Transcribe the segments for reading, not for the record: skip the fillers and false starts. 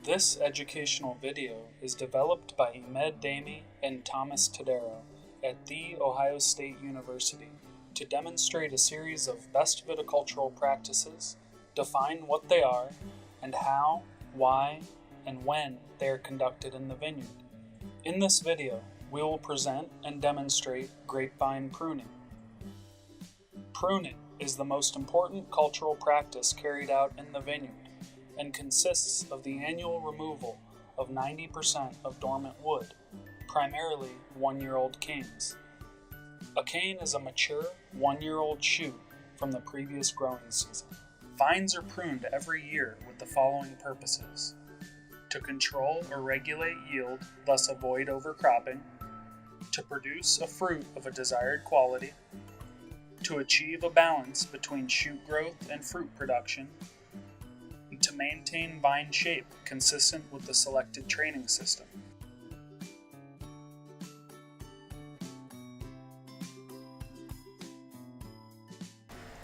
This educational video is developed by Imed Dami and Thomas Tadero at The Ohio State University to demonstrate a series of best viticultural practices, define what they are, and how, why, and when they are conducted in the vineyard. In this video, we will present and demonstrate grapevine pruning. Pruning is the most important cultural practice carried out in the vineyard and consists of the annual removal of 90% of dormant wood, primarily one-year-old canes. A cane is a mature, one-year-old shoot from the previous growing season. Vines are pruned every year with the following purposes: to control or regulate yield, thus avoid overcropping, to produce a fruit of a desired quality, to achieve a balance between shoot growth and fruit production, and to maintain vine shape consistent with the selected training system.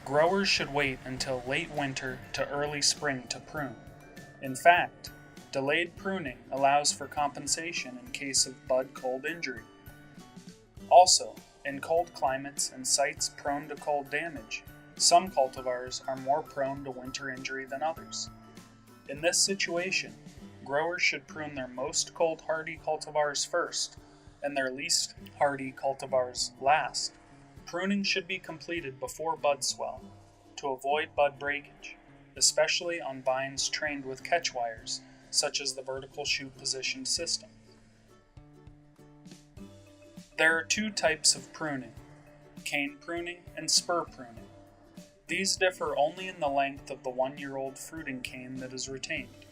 Growers should wait until late winter to early spring to prune. In fact, delayed pruning allows for compensation in case of bud cold injury. Also, in cold climates and sites prone to cold damage, some cultivars are more prone to winter injury than others. In this situation, growers should prune their most cold-hardy cultivars first and their least hardy cultivars last. Pruning should be completed before bud swell to avoid bud breakage, especially on vines trained with catch wires, such as the vertical shoot position system. There are two types of pruning: cane pruning and spur pruning. These differ only in the length of the one-year-old fruiting cane that is retained.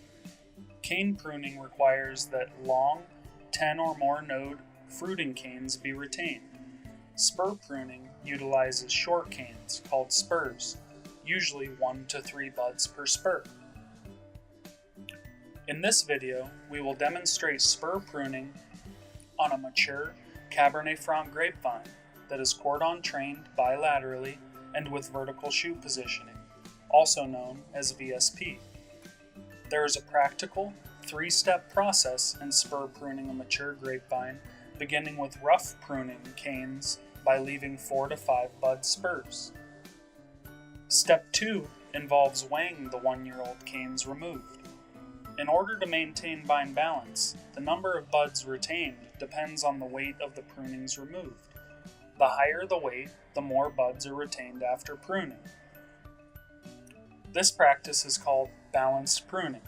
Cane pruning requires that long, 10 or more node fruiting canes be retained. Spur pruning utilizes short canes called spurs, usually 1 to 3 buds per spur. In this video, we will demonstrate spur pruning on a mature Cabernet Franc grapevine that is cordon trained bilaterally and with vertical shoot positioning, also known as VSP. There is a practical, 3-step process in spur pruning a mature grapevine, beginning with rough pruning canes by leaving 4 to 5 bud spurs. Step 2 involves weighing the one-year-old canes removed. In order to maintain vine balance, the number of buds retained depends on the weight of the prunings removed. The higher the weight, the more buds are retained after pruning. This practice is called balanced pruning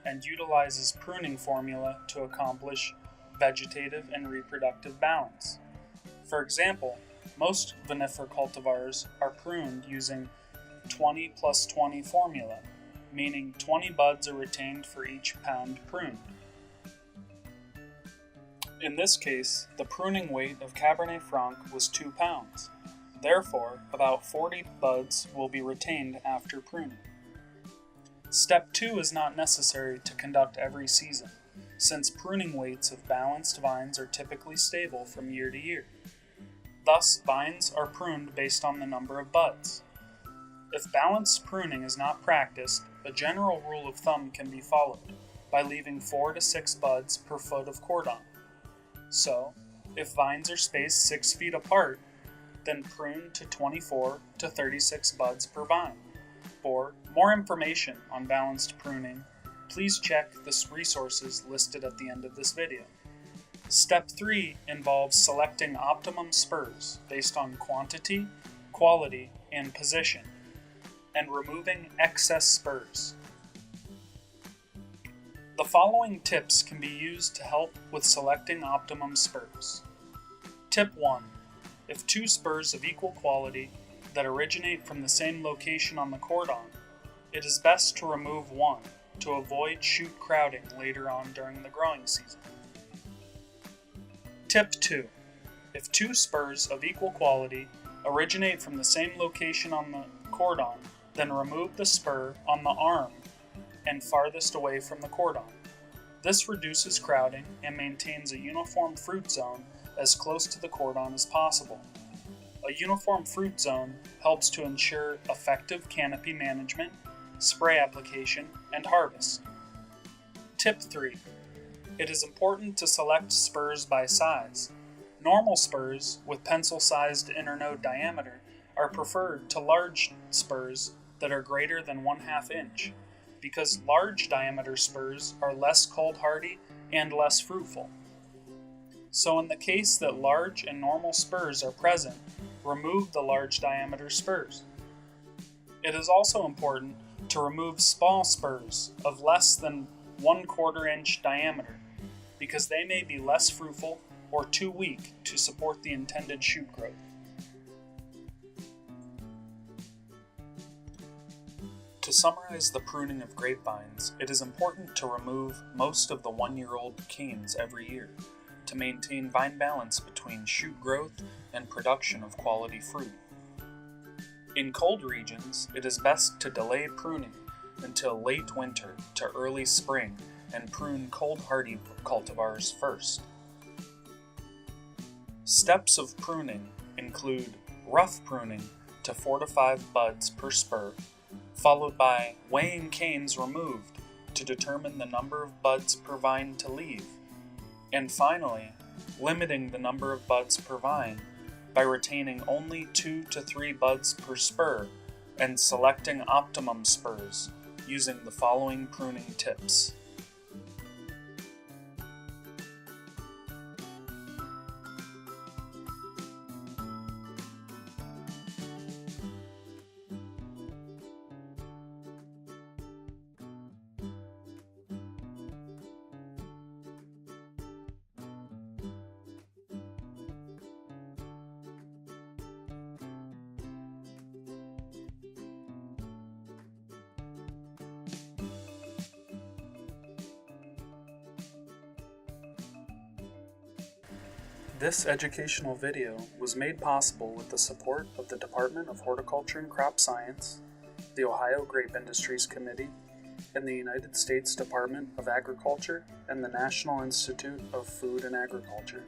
and utilizes pruning formula to accomplish vegetative and reproductive balance. For example, most vinifera cultivars are pruned using 20+20 formula, meaning 20 buds are retained for each pound pruned. In this case, the pruning weight of Cabernet Franc was 2 pounds. Therefore, about 40 buds will be retained after pruning. Step 2 is not necessary to conduct every season, since pruning weights of balanced vines are typically stable from year to year. Thus, vines are pruned based on the number of buds. If balanced pruning is not practiced, a general rule of thumb can be followed by leaving 4 to 6 buds per foot of cordon. So, if vines are spaced 6 feet apart, then prune to 24 to 36 buds per vine. For more information on balanced pruning, please check the resources listed at the end of this video. Step 3 involves selecting optimum spurs based on quantity, quality, and position, and removing excess spurs. The following tips can be used to help with selecting optimum spurs. Tip 1. If 2 spurs of equal quality that originate from the same location on the cordon, it is best to remove one to avoid shoot crowding later on during the growing season. Tip 2. If 2 spurs of equal quality originate from the same location on the cordon, then remove the spur on the arm and farthest away from the cordon. This reduces crowding and maintains a uniform fruit zone as close to the cordon as possible. A uniform fruit zone helps to ensure effective canopy management, spray application, and harvest. Tip 3. It is important to select spurs by size. Normal spurs with pencil-sized internode diameter are preferred to large spurs that are greater than 1/2 inch, because large diameter spurs are less cold hardy and less fruitful. So in the case that large and normal spurs are present, remove the large diameter spurs. It is also important to remove small spurs of less than 1/4 inch diameter, because they may be less fruitful or too weak to support the intended shoot growth. To summarize the pruning of grapevines, it is important to remove most of the 1-year-old canes every year to maintain vine balance between shoot growth and production of quality fruit. In cold regions, it is best to delay pruning until late winter to early spring and prune cold-hardy cultivars first. Steps of pruning include rough pruning to 4 to 5 buds per spur, followed by weighing canes removed to determine the number of buds per vine to leave, and finally, limiting the number of buds per vine by retaining only 2 to 3 buds per spur and selecting optimum spurs using the following pruning tips. This educational video was made possible with the support of the Department of Horticulture and Crop Science, the Ohio Grape Industries Committee, and the United States Department of Agriculture and the National Institute of Food and Agriculture.